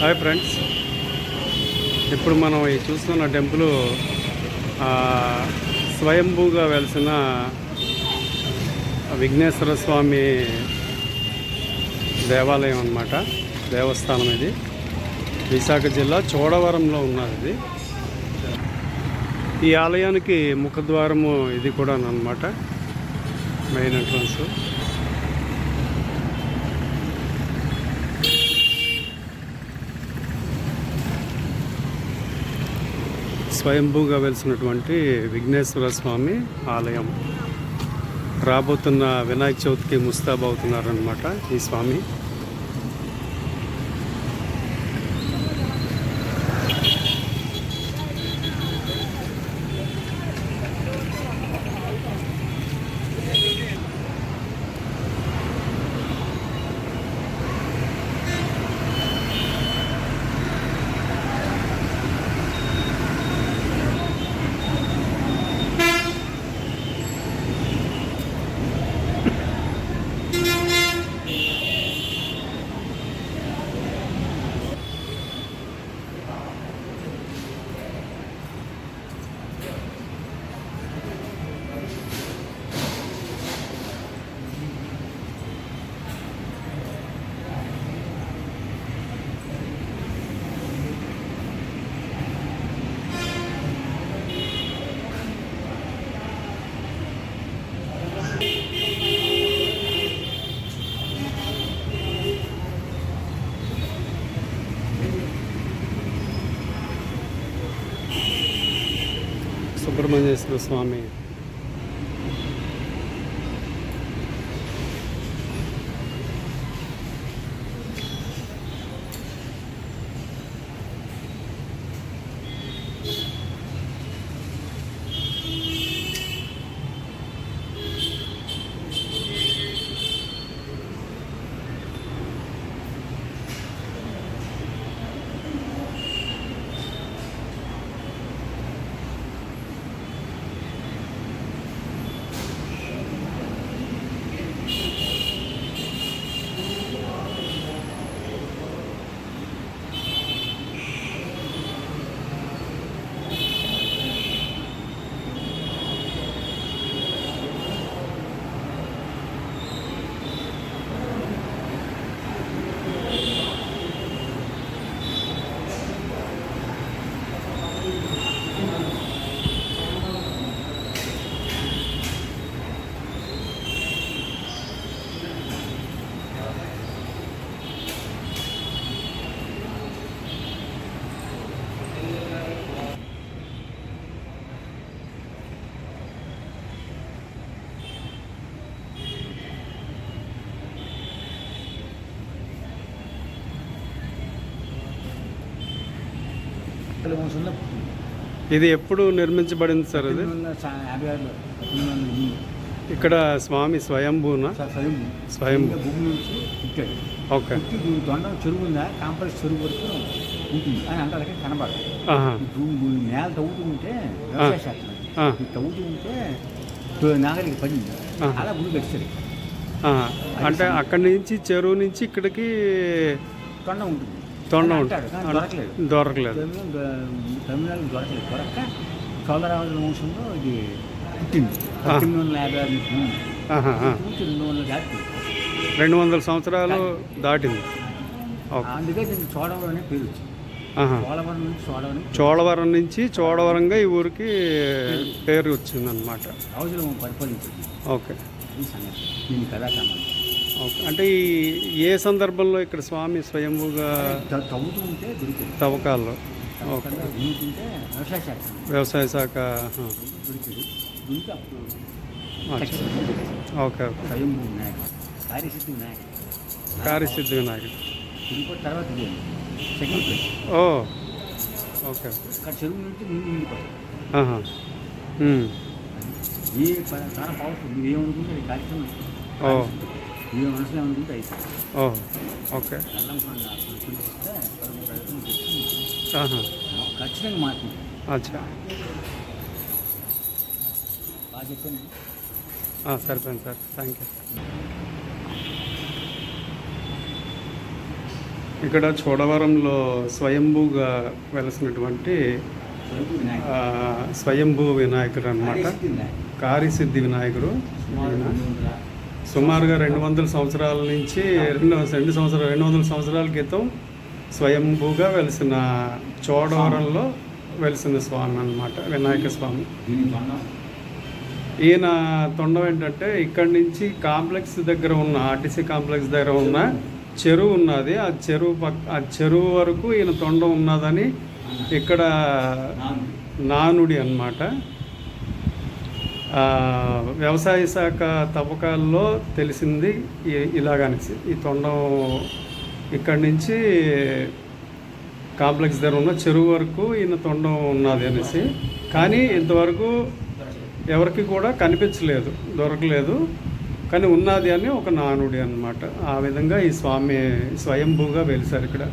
Hi friends, ఇప్పుడు మనం ఈ చూస్తున్న టెంపుల్ స్వయంభూగా వెలిసిన విఘ్నేశ్వర స్వామి దేవాలయం అన్నమాట. దేవస్థానం ఇది విశాఖ జిల్లా చోడవరంలో ఉన్నది. ఇది ఈ ఆలయానికి ముఖద్వారము ఇది కూడా అన్నమాట, మెయిన్ ఎంట్రన్స్. స్వయంభూగా వెలిసినటువంటి విఘ్నేశ్వర స్వామి ఆలయం. రాబోతున్న వినాయక చవితికి ముస్తాబవుతున్నారనమాట ఈ స్వామి. సుబ్రహ్మణ్యేశ్వర స్వామి ఇది ఎప్పుడు నిర్మించబడింది సార్? అది ఇక్కడ స్వామి స్వయంభూనా? స్వయంభూ. ఓకే. దొండ చెరువు ఉందా, కాంప్లెక్స్ చెరువు వరకు ఉంటుంది అని అంటే అలాగే కనబడదు. నేల తవ్వుతూ ఉంటే తవ్వుతూ ఉంటే నాగలికి పడింది, అలా గుడి కట్టారు. అంటే అక్కడి నుంచి చెరువు నుంచి ఇక్కడికి తొండ ఉంటుంది. తొండ దొరకలేదు. తమిళనాడు దొరకలేదు. దొరక్క చోళరాజుల వంశంలో ఇది పుట్టింది. 200 సంవత్సరాలు దాటింది. అందుకే దీనికి చోడవరం అనే పేరు వచ్చింది. చోళవరం నుంచి చోడవరం నుంచి చోడవరంగా ఈ ఊరికి పేరు వచ్చింది అన్నమాట. రాజులు పరిపాలించింది. ఓకే. ఈ సంగతి దీని కథాక్రమం. ఓకే. అంటే ఏ సందర్భంలో ఇక్కడ స్వామి స్వయంభూగా తవ్వుతూ ఉంటే దొరికింది. తవ్వకాల్లో వ్యవసాయ శాఖ దొరికింది. ఓకే. స్వయంభూ వినాయకుడు, కార్యసిద్ధి వినాయకుడు. కార్యసిద్ధి వినాయకుడు తర్వాత సెకండ్ ప్లేస్. ఓ ఓకే. అక్కడ చెరువు నుంచి నిండిపోతుంది. ఏ చాలా పవర్ఫుల్. మీరు ఏమనుకుంటే అది కార్యక్రమం. ఏ మనసులో ఏమనుకుంటే అయిపోతుంది. ఓకే. ఖచ్చితంగా మారుతుంది. అచ్చా, బాగా చెప్పండి. సరిపోయింది సార్, థ్యాంక్ యూ. ఇక్కడ చోడవరంలో స్వయంభూగా వెలసినటువంటి స్వయంభూ వినాయకుడు అన్నమాట. కార్యసిద్ధి వినాయకుడు. సుమారుగా 200 సంవత్సరాల నుంచి 200 సంవత్సరాల క్రితం స్వయంభూగా వెలిసిన చోడవరంలో వెలిసిన స్వామి అన్నమాట, వినాయక స్వామి. ఈయన తొండం ఏంటంటే ఇక్కడి నుంచి కాంప్లెక్స్ దగ్గర ఉన్న ఆర్టీసీ కాంప్లెక్స్ దగ్గర ఉన్న చెరువు ఉన్నది. ఆ చెరువు వరకు ఈయన తొండం ఉన్నదని ఇక్కడ నానుడి అన్నమాట. వ్యవసాయ శాఖ తవ్వకాల్లో తెలిసింది ఇలాగనిసి ఈ తొండం ఇక్కడి నుంచి కాంప్లెక్స్ దగ్గర ఉన్న చెరువు వరకు ఈయన తొండం ఉన్నది అనేసి. కానీ ఇంతవరకు ఎవరికి కూడా కనిపించలేదు, దొరకలేదు. కానీ ఉన్నది అని ఒక నానుడి అన్నమాట. ఆ విధంగా ఈ స్వామి స్వయంభూగా వెలిసారు ఇక్కడ.